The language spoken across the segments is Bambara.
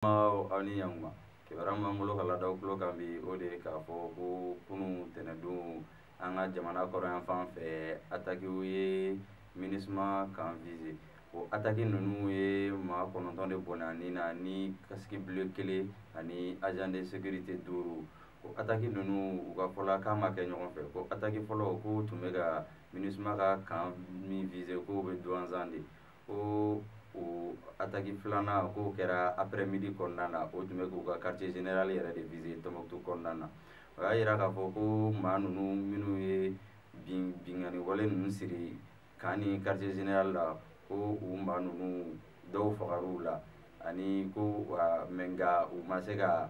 aw ni ɲankuma kibaruya min bolo ka lada aw tulo kan bi o de ye k'a fɔ ko kunu tɛnɛndon an ka jamana kɔrɔyan fan fɛ atakiw ye MINUSMA kan visé o ataki ninnu ye maa 9 de bɔnna nin na ni casque bleu 1 ani agent de sécurité 5 o ataki ninnu u ka fɔla k'a ma kɛ ɲɔgɔn fɛ ko ataki fɔlɔ ko tun bɛ ka MINUSMA ka kan min visé k'o bɛ Douentza de ko o ataki filanan k'o kɛra après midi kɔnɔna na o tun bɛ k'u ka quartier général yɛrɛ de visé Tɔnbukutu kɔnɔna na o y'a yira k'a fɔ ko maa ninnu minnu ye binkani wale ninnu siri kan ni quartier général la ko u maa ninnu dɔw fagar'u la ani ko mais nka u ma se ka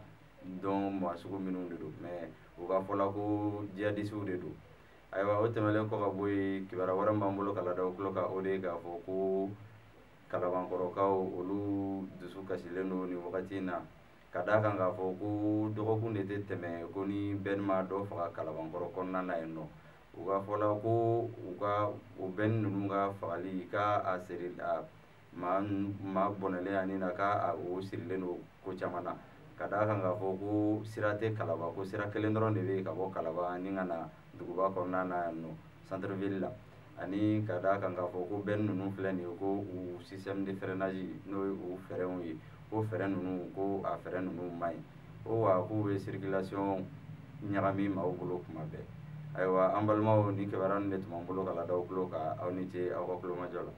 dɔn maa sugu minnu de don mais u ka fɔla ko djihadistes de don ayiwa o tɛmɛnen kɔ ka bɔ yen kibaruya wɛrɛ min b'an bolo ka lada aw tulo kan o de ye k'a fɔ ko kalabankɔrɔkaw olu dusu kasilen don nin wagati in na ka d'a kan k'a fɔ ko dɔgɔkun de tɛ tɛmɛ ko ni bɛn ma dɔ faga kalabankɔrɔ kɔnɔna na yen nɔ u ka fɔla ko u ka o bɛn ninnu ka fagali k'a siri maa bɔnɛlen ani na k'a o sirilen don ko caman na ka d'a kan k'a fɔ ko sira tɛ Kalaba ko sira kelen dɔrɔn de bɛ yen ka bɔ Kalaba ni ka na duguba kɔnɔna na yan nɔ centre ville la ani ka d'a kan k'a fɔ ko bɛn ninnu filɛ nin ye ko u système de freinage n'o ye u fɛɛrɛw ye ko fɛɛrɛ ninnu ko a fɛɛrɛ ninnu man ɲi ko wa k'u bɛ circulation ɲagami maaw bolo tuma bɛɛ ayiwa an balimaw ni kibaruya ninnu de tun b'an bolo ka lada aw tulo kan aw ni ce aw ka kulomajɔ la